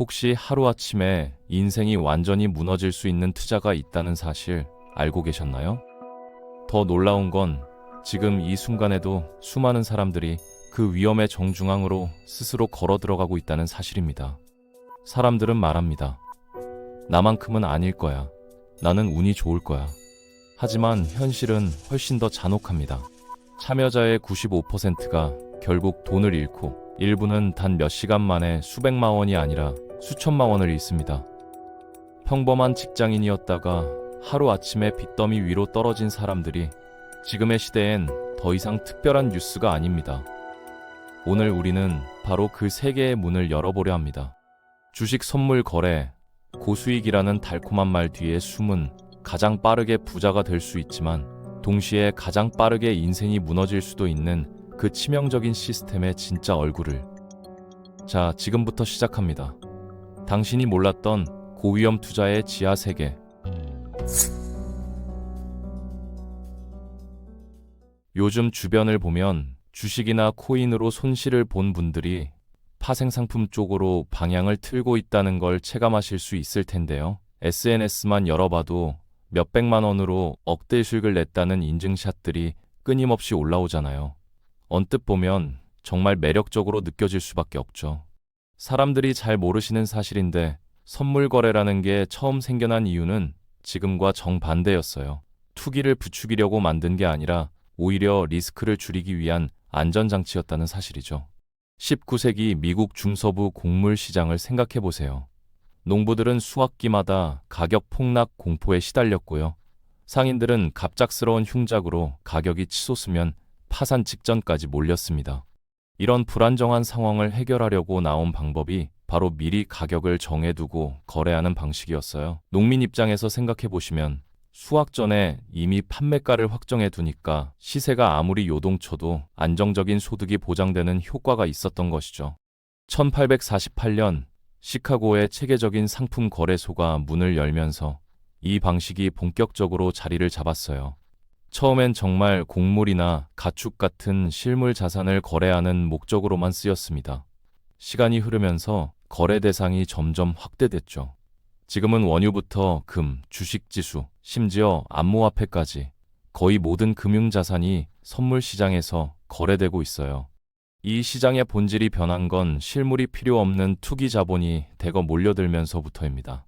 혹시 하루아침에 인생이 완전히 무너질 수 있는 투자가 있다는 사실 알고 계셨나요? 더 놀라운 건 지금 이 순간에도 수많은 사람들이 그 위험의 정중앙으로 스스로 걸어 들어가고 있다는 사실입니다. 사람들은 말합니다. 나만큼은 아닐 거야. 나는 운이 좋을 거야. 하지만 현실은 훨씬 더 잔혹합니다. 참여자의 95%가 결국 돈을 잃고 일부는 단 몇 시간 만에 수백만 원이 아니라 수천만 원을 잃습니다. 평범한 직장인이었다가 하루아침에 빚더미 위로 떨어진 사람들이 지금의 시대엔 더 이상 특별한 뉴스가 아닙니다. 오늘 우리는 바로 그 세계의 문을 열어보려 합니다. 주식 선물 거래, 고수익이라는 달콤한 말 뒤에 숨은 가장 빠르게 부자가 될 수 있지만 동시에 가장 빠르게 인생이 무너질 수도 있는 그 치명적인 시스템의 진짜 얼굴을. 자, 지금부터 시작합니다. 당신이 몰랐던 고위험 투자의 지하 세계. 요즘 주변을 보면 주식이나 코인으로 손실을 본 분들이 파생상품 쪽으로 방향을 틀고 있다는 걸 체감하실 수 있을 텐데요. SNS만 열어봐도 몇백만 원으로 억대 수익을 냈다는 인증샷들이 끊임없이 올라오잖아요. 언뜻 보면 정말 매력적으로 느껴질 수밖에 없죠. 사람들이 잘 모르시는 사실인데 선물 거래라는 게 처음 생겨난 이유는 지금과 정반대였어요. 투기를 부추기려고 만든 게 아니라 오히려 리스크를 줄이기 위한 안전장치였다는 사실이죠. 19세기 미국 중서부 곡물 시장을 생각해 보세요. 농부들은 수확기마다 가격 폭락 공포에 시달렸고요. 상인들은 갑작스러운 흉작으로 가격이 치솟으면 파산 직전까지 몰렸습니다. 이런 불안정한 상황을 해결하려고 나온 방법이 바로 미리 가격을 정해두고 거래하는 방식이었어요. 농민 입장에서 생각해 보시면 수확 전에 이미 판매가를 확정해 두니까 시세가 아무리 요동쳐도 안정적인 소득이 보장되는 효과가 있었던 것이죠. 1848년 시카고의 체계적인 상품 거래소가 문을 열면서 이 방식이 본격적으로 자리를 잡았어요. 처음엔 정말 곡물이나 가축 같은 실물 자산을 거래하는 목적으로만 쓰였습니다. 시간이 흐르면서 거래 대상이 점점 확대됐죠. 지금은 원유부터 금, 주식지수, 심지어 암호화폐까지 거의 모든 금융자산이 선물 시장에서 거래되고 있어요. 이 시장의 본질이 변한 건 실물이 필요 없는 투기 자본이 대거 몰려들면서부터입니다.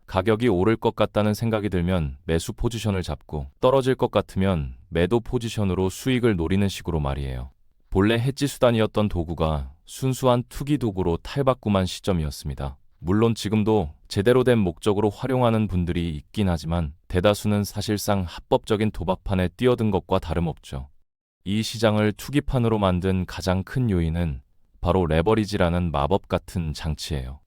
가격이 오를 것 같다는 생각이 들면 매수 포지션을 잡고 떨어질 것 같으면 매도 포지션으로 수익을 노리는 식으로 말이에요. 본래 해지 수단이었던 도구가 순수한 투기 도구로 탈바꿈한 시점이었습니다. 물론 지금도 제대로 된 목적으로 활용하는 분들이 있긴 하지만 대다수는 사실상 합법적인 도박판에 뛰어든 것과 다름없죠. 이 시장을 투기판으로 만든 가장 큰 요인은 바로 레버리지라는 마법 같은 장치예요.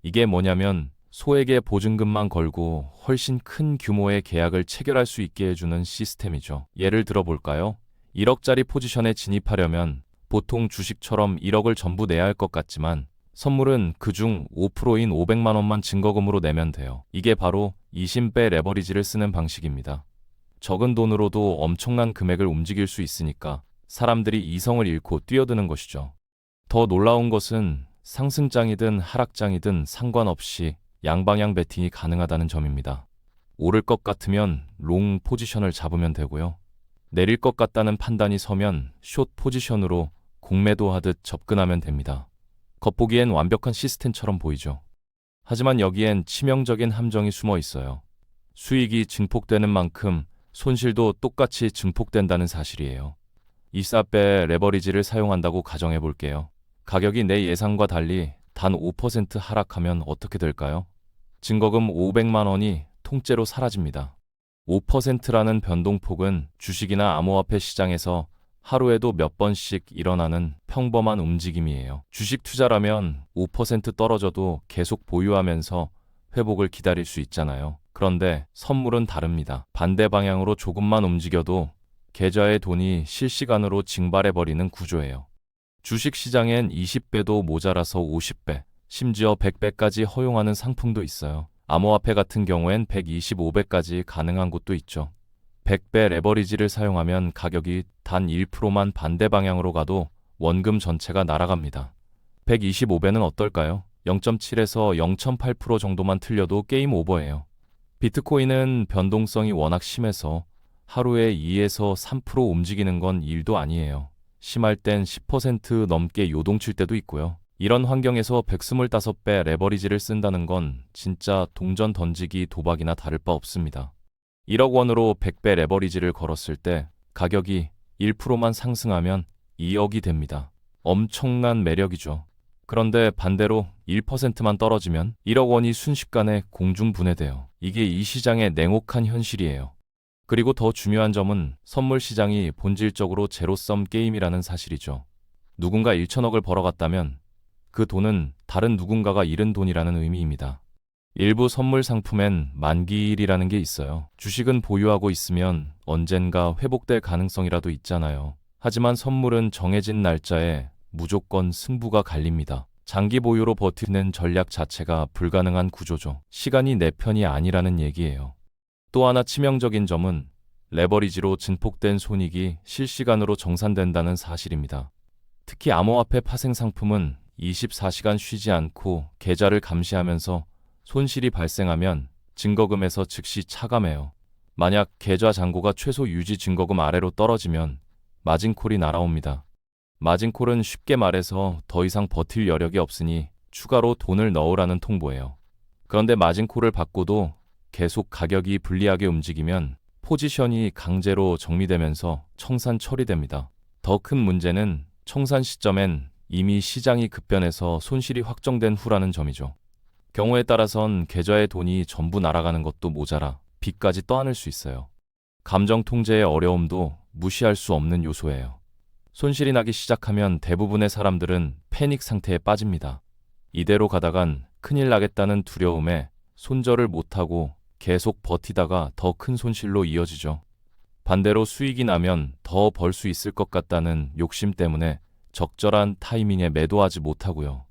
이게 뭐냐면 소액의 보증금만 걸고 훨씬 큰 규모의 계약을 체결할 수 있게 해주는 시스템이죠. 예를 들어 볼까요? 1억짜리 포지션에 진입하려면 보통 주식처럼 1억을 전부 내야 할 것 같지만 선물은 그중 5%인 500만 원만 증거금으로 내면 돼요. 이게 바로 이심배 레버리지를 쓰는 방식입니다. 적은 돈으로도 엄청난 금액을 움직일 수 있으니까 사람들이 이성을 잃고 뛰어드는 것이죠. 더 놀라운 것은 상승장이든 하락장이든 상관없이 양방향 베팅이 가능하다는 점입니다. 오를 것 같으면 롱 포지션을 잡으면 되고요. 내릴 것 같다는 판단이 서면 숏 포지션으로 공매도하듯 접근하면 됩니다. 겉보기엔 완벽한 시스템처럼 보이죠. 하지만 여기엔 치명적인 함정이 숨어 있어요. 수익이 증폭되는 만큼 손실도 똑같이 증폭된다는 사실이에요. 24배 레버리지를 사용한다고 가정해 볼게요. 가격이 내 예상과 달리 단 5% 하락하면 어떻게 될까요? 증거금 500만 원이 통째로 사라집니다. 5%라는 변동폭은 주식이나 암호화폐 시장에서 하루에도 몇 번씩 일어나는 평범한 움직임이에요. 주식 투자라면 5% 떨어져도 계속 보유하면서 회복을 기다릴 수 있잖아요. 그런데 선물은 다릅니다. 반대 방향으로 조금만 움직여도 계좌의 돈이 실시간으로 증발해버리는 구조예요. 주식 시장엔 20배도 모자라서 50배, 심지어 100배까지 허용하는 상품도 있어요. 암호화폐 같은 경우엔 125배까지 가능한 곳도 있죠. 100배 레버리지를 사용하면 가격이 단 1%만 반대 방향으로 가도 원금 전체가 날아갑니다. 125배는 어떨까요? 0.7에서 0.8% 정도만 틀려도 게임 오버예요. 비트코인은 변동성이 워낙 심해서 하루에 2에서 3% 움직이는 건 일도 아니에요. 심할 땐 10% 넘게 요동칠 때도 있고요. 이런 환경에서 125배 레버리지를 쓴다는 건 진짜 동전 던지기 도박이나 다를 바 없습니다. 1억 원으로 100배 레버리지를 걸었을 때 가격이 1%만 상승하면 2억이 됩니다. 엄청난 매력이죠. 그런데 반대로 1%만 떨어지면 1억 원이 순식간에 공중분해돼요. 이게 이 시장의 냉혹한 현실이에요. 그리고 더 중요한 점은 선물 시장이 본질적으로 제로섬 게임이라는 사실이죠. 누군가 1천억을 벌어갔다면 그 돈은 다른 누군가가 잃은 돈이라는 의미입니다. 일부 선물 상품엔 만기일이라는 게 있어요. 주식은 보유하고 있으면 언젠가 회복될 가능성이라도 있잖아요. 하지만 선물은 정해진 날짜에 무조건 승부가 갈립니다. 장기 보유로 버티는 전략 자체가 불가능한 구조죠. 시간이 내 편이 아니라는 얘기예요. 또 하나 치명적인 점은 레버리지로 증폭된 손익이 실시간으로 정산된다는 사실입니다. 특히 암호화폐 파생 상품은 24시간 쉬지 않고 계좌를 감시하면서 손실이 발생하면 증거금에서 즉시 차감해요. 만약 계좌 잔고가 최소 유지 증거금 아래로 떨어지면 마진콜이 날아옵니다. 마진콜은 쉽게 말해서 더 이상 버틸 여력이 없으니 추가로 돈을 넣으라는 통보예요. 그런데 마진콜을 받고도 계속 가격이 불리하게 움직이면 포지션이 강제로 정리되면서 청산 처리됩니다. 더 큰 문제는 청산 시점엔 이미 시장이 급변해서 손실이 확정된 후라는 점이죠. 경우에 따라선 계좌의 돈이 전부 날아가는 것도 모자라 빚까지 떠안을 수 있어요. 감정 통제의 어려움도 무시할 수 없는 요소예요. 손실이 나기 시작하면 대부분의 사람들은 패닉 상태에 빠집니다. 이대로 가다간 큰일 나겠다는 두려움에 손절을 못하고 계속 버티다가 더 큰 손실로 이어지죠. 반대로 수익이 나면 더 벌 수 있을 것 같다는 욕심 때문에 적절한 타이밍에 매도하지 못하고요.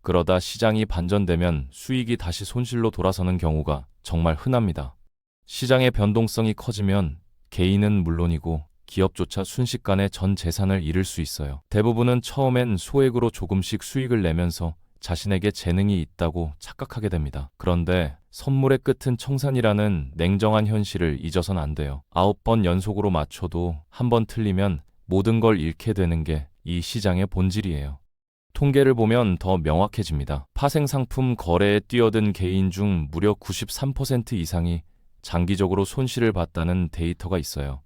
그러다 시장이 반전되면 수익이 다시 손실로 돌아서는 경우가 정말 흔합니다. 시장의 변동성이 커지면 개인은 물론이고 기업조차 순식간에 전 재산을 잃을 수 있어요. 대부분은 처음엔 소액으로 조금씩 수익을 내면서 자신에게 재능이 있다고 착각하게 됩니다. 그런데 선물의 끝은 청산이라는 냉정한 현실을 잊어선 안 돼요. 9번 연속으로 맞춰도 한 번 틀리면 모든 걸 잃게 되는 게 이 시장의 본질이에요. 통계를 보면 더 명확해집니다. 파생상품 거래에 뛰어든 개인 중 무려 93% 이상이 장기적으로 손실을 봤다는 데이터가 있어요.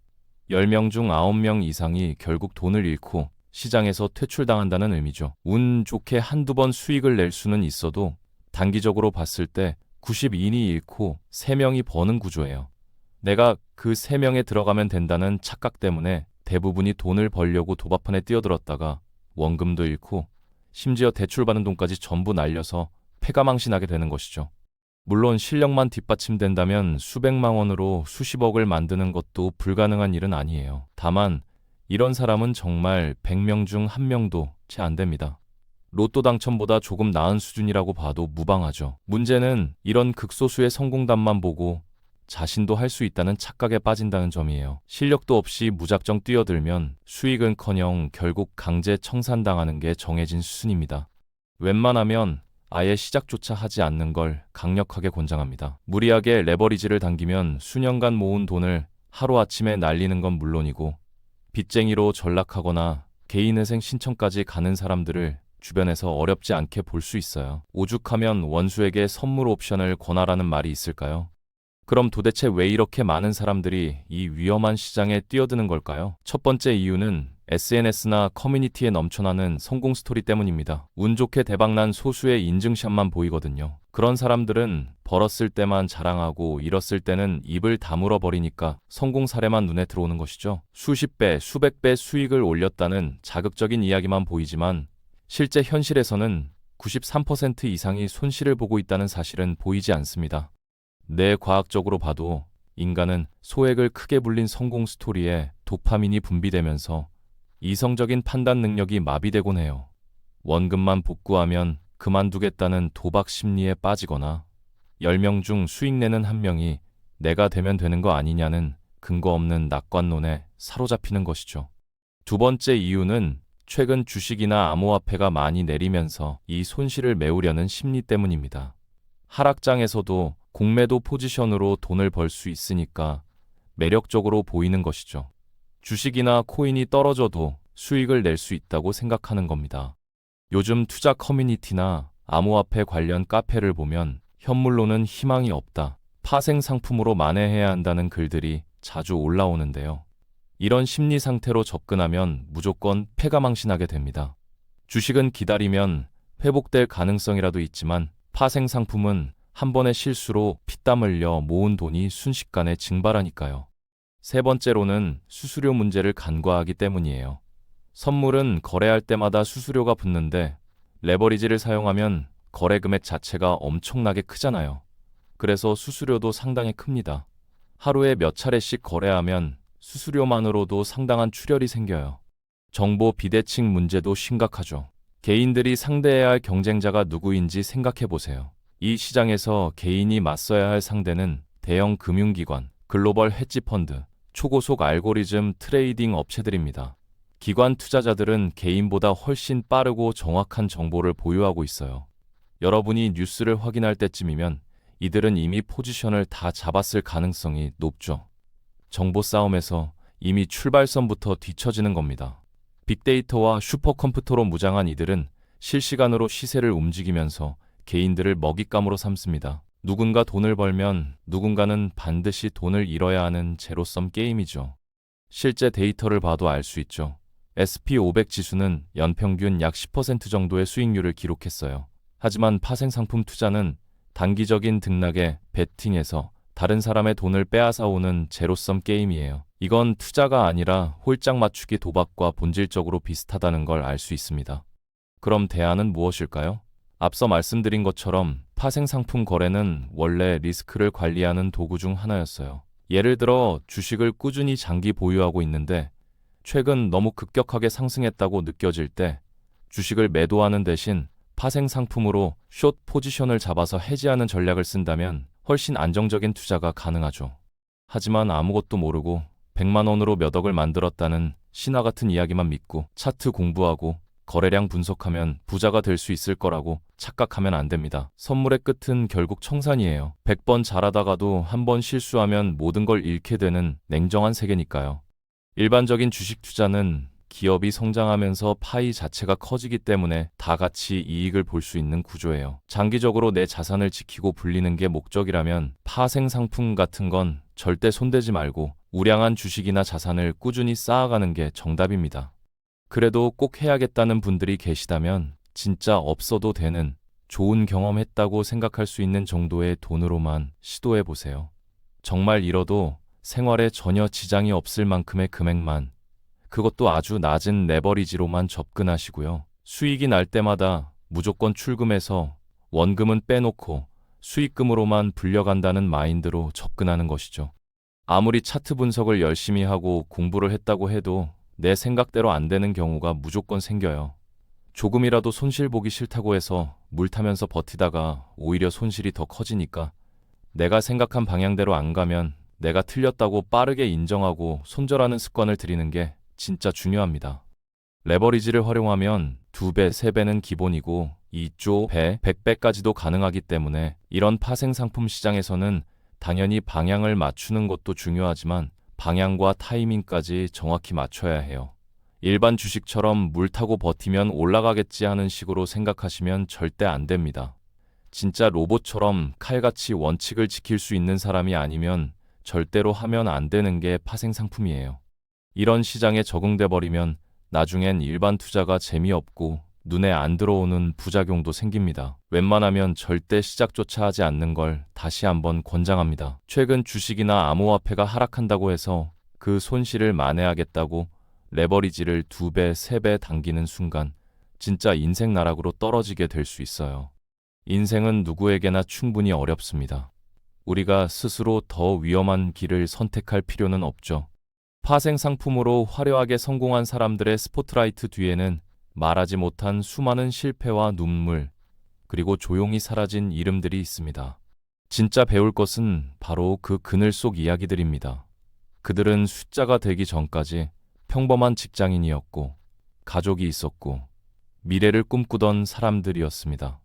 10명 중 9명 이상이 결국 돈을 잃고 시장에서 퇴출당한다는 의미죠. 운 좋게 한두 번 수익을 낼 수는 있어도 단기적으로 봤을 때 92인이 잃고 3명이 버는 구조예요. 내가 그 3명에 들어가면 된다는 착각 때문에 대부분이 돈을 벌려고 도박판에 뛰어들었다가 원금도 잃고 심지어 대출받은 돈까지 전부 날려서 패가망신하게 되는 것이죠. 물론 실력만 뒷받침된다면 수백만 원으로 수십억을 만드는 것도 불가능한 일은 아니에요. 다만 이런 사람은 정말 100명 중 1명도 채 안 됩니다. 로또 당첨보다 조금 나은 수준이라고 봐도 무방하죠. 문제는 이런 극소수의 성공담만 보고 자신도 할 수 있다는 착각에 빠진다는 점이에요. 실력도 없이 무작정 뛰어들면 수익은커녕 결국 강제 청산당하는 게 정해진 수순입니다. 웬만하면 아예 시작조차 하지 않는 걸 강력하게 권장합니다. 무리하게 레버리지를 당기면 수년간 모은 돈을 하루아침에 날리는 건 물론이고 빚쟁이로 전락하거나 개인회생 신청까지 가는 사람들을 주변에서 어렵지 않게 볼 수 있어요. 오죽하면 원수에게 선물 옵션을 권하라는 말이 있을까요? 그럼 도대체 왜 이렇게 많은 사람들이 이 위험한 시장에 뛰어드는 걸까요? 첫 번째 이유는 SNS나 커뮤니티에 넘쳐나는 성공 스토리 때문입니다. 운 좋게 대박난 소수의 인증샷만 보이거든요. 그런 사람들은 벌었을 때만 자랑하고 잃었을 때는 입을 다물어 버리니까 성공 사례만 눈에 들어오는 것이죠. 수십 배, 수백 배 수익을 올렸다는 자극적인 이야기만 보이지만 실제 현실에서는 93% 이상이 손실을 보고 있다는 사실은 보이지 않습니다. 뇌과학적으로 봐도 인간은 소액을 크게 불린 성공 스토리에 도파민이 분비되면서 이성적인 판단 능력이 마비되곤 해요. 원금만 복구하면 그만두겠다는 도박 심리에 빠지거나 10명 중 수익 내는 1명이 내가 되면 되는 거 아니냐는 근거 없는 낙관론에 사로잡히는 것이죠. 두 번째 이유는 최근 주식이나 암호화폐가 많이 내리면서 이 손실을 메우려는 심리 때문입니다. 하락장에서도 공매도 포지션으로 돈을 벌 수 있으니까 매력적으로 보이는 것이죠. 주식이나 코인이 떨어져도 수익을 낼 수 있다고 생각하는 겁니다. 요즘 투자 커뮤니티나 암호화폐 관련 카페를 보면 현물로는 희망이 없다, 파생 상품으로 만회해야 한다는 글들이 자주 올라오는데요. 이런 심리 상태로 접근하면 무조건 패가망신하게 됩니다. 주식은 기다리면 회복될 가능성이라도 있지만 파생 상품은 한 번의 실수로 피땀 흘려 모은 돈이 순식간에 증발하니까요. 세 번째로는 수수료 문제를 간과하기 때문이에요. 선물은 거래할 때마다 수수료가 붙는데 레버리지를 사용하면 거래 금액 자체가 엄청나게 크잖아요. 그래서 수수료도 상당히 큽니다. 하루에 몇 차례씩 거래하면 수수료만으로도 상당한 출혈이 생겨요. 정보 비대칭 문제도 심각하죠. 개인들이 상대해야 할 경쟁자가 누구인지 생각해 보세요. 이 시장에서 개인이 맞서야 할 상대는 대형 금융기관, 글로벌 헤지펀드, 초고속 알고리즘 트레이딩 업체들입니다. 기관 투자자들은 개인보다 훨씬 빠르고 정확한 정보를 보유하고 있어요. 여러분이 뉴스를 확인할 때쯤이면 이들은 이미 포지션을 다 잡았을 가능성이 높죠. 정보 싸움에서 이미 출발선부터 뒤처지는 겁니다. 빅데이터와 슈퍼컴퓨터로 무장한 이들은 실시간으로 시세를 움직이면서 개인들을 먹잇감으로 삼습니다. 누군가 돈을 벌면 누군가는 반드시 돈을 잃어야 하는 제로섬 게임이죠. 실제 데이터를 봐도 알 수 있죠. SP500 지수는 연평균 약 10% 정도의 수익률을 기록했어요. 하지만 파생상품 투자는 단기적인 등락에 베팅해서 다른 사람의 돈을 빼앗아오는 제로섬 게임이에요. 이건 투자가 아니라 홀짝 맞추기 도박과 본질적으로 비슷하다는 걸 알 수 있습니다. 그럼 대안은 무엇일까요? 앞서 말씀드린 것처럼 파생상품 거래는 원래 리스크를 관리하는 도구 중 하나였어요. 예를 들어 주식을 꾸준히 장기 보유하고 있는데 최근 너무 급격하게 상승했다고 느껴질 때 주식을 매도하는 대신 파생상품으로 숏 포지션을 잡아서 해지하는 전략을 쓴다면 훨씬 안정적인 투자가 가능하죠. 하지만 아무것도 모르고 100만 원으로 몇 억을 만들었다는 신화 같은 이야기만 믿고 차트 공부하고 거래량 분석하면 부자가 될 수 있을 거라고 착각하면 안 됩니다. 선물의 끝은 결국 청산이에요. 100번 잘하다가도 한 번 실수하면 모든 걸 잃게 되는 냉정한 세계니까요. 일반적인 주식 투자는 기업이 성장하면서 파이 자체가 커지기 때문에 다 같이 이익을 볼 수 있는 구조예요. 장기적으로 내 자산을 지키고 불리는 게 목적이라면 파생 상품 같은 건 절대 손대지 말고 우량한 주식이나 자산을 꾸준히 쌓아가는 게 정답입니다. 그래도 꼭 해야겠다는 분들이 계시다면 진짜 없어도 되는 좋은 경험했다고 생각할 수 있는 정도의 돈으로만 시도해 보세요. 정말 잃어도 생활에 전혀 지장이 없을 만큼의 금액만, 그것도 아주 낮은 레버리지로만 접근하시고요. 수익이 날 때마다 무조건 출금해서 원금은 빼놓고 수익금으로만 불려간다는 마인드로 접근하는 것이죠. 아무리 차트 분석을 열심히 하고 공부를 했다고 해도 내 생각대로 안 되는 경우가 무조건 생겨요. 조금이라도 손실 보기 싫다고 해서 물 타면서 버티다가 오히려 손실이 더 커지니까 내가 생각한 방향대로 안 가면 내가 틀렸다고 빠르게 인정하고 손절하는 습관을 들이는 게 진짜 중요합니다. 레버리지를 활용하면 2배, 3배는 기본이고 2조, 배, 100배까지도 가능하기 때문에 이런 파생 상품 시장에서는 당연히 방향을 맞추는 것도 중요하지만 방향과 타이밍까지 정확히 맞춰야 해요. 일반 주식처럼 물 타고 버티면 올라가겠지 하는 식으로 생각하시면 절대 안 됩니다. 진짜 로봇처럼 칼같이 원칙을 지킬 수 있는 사람이 아니면 절대로 하면 안 되는 게 파생 상품이에요. 이런 시장에 적응돼 버리면 나중엔 일반 투자가 재미없고 눈에 안 들어오는 부작용도 생깁니다. 웬만하면 절대 시작조차 하지 않는 걸 다시 한번 권장합니다. 최근 주식이나 암호화폐가 하락한다고 해서 그 손실을 만회하겠다고 레버리지를 2배, 3배 당기는 순간 진짜 인생 나락으로 떨어지게 될 수 있어요. 인생은 누구에게나 충분히 어렵습니다. 우리가 스스로 더 위험한 길을 선택할 필요는 없죠. 파생 상품으로 화려하게 성공한 사람들의 스포트라이트 뒤에는 말하지 못한 수많은 실패와 눈물, 그리고 조용히 사라진 이름들이 있습니다. 진짜 배울 것은 바로 그 그늘 속 이야기들입니다. 그들은 숫자가 되기 전까지 평범한 직장인이었고, 가족이 있었고 미래를 꿈꾸던 사람들이었습니다.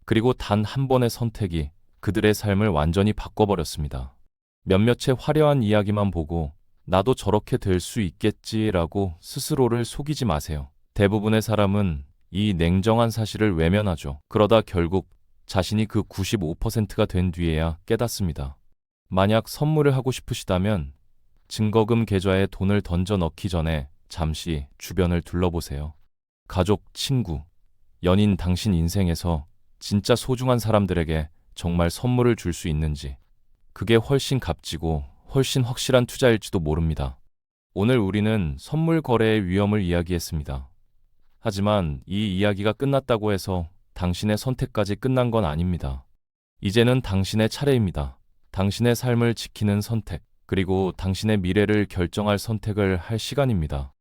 그리고 단 한 번의 선택이 그들의 삶을 완전히 바꿔버렸습니다. 몇몇의 화려한 이야기만 보고 나도 저렇게 될 수 있겠지라고 스스로를 속이지 마세요. 대부분의 사람은 이 냉정한 사실을 외면하죠. 그러다 결국 자신이 그 95%가 된 뒤에야 깨닫습니다. 만약 선물을 하고 싶으시다면 증거금 계좌에 돈을 던져 넣기 전에 잠시 주변을 둘러보세요. 가족, 친구, 연인, 당신 인생에서 진짜 소중한 사람들에게 정말 선물을 줄 수 있는지, 그게 훨씬 값지고 훨씬 확실한 투자일지도 모릅니다. 오늘 우리는 선물 거래의 위험을 이야기했습니다. 하지만 이 이야기가 끝났다고 해서 당신의 선택까지 끝난 건 아닙니다. 이제는 당신의 차례입니다. 당신의 삶을 지키는 선택, 그리고 당신의 미래를 결정할 선택을 할 시간입니다.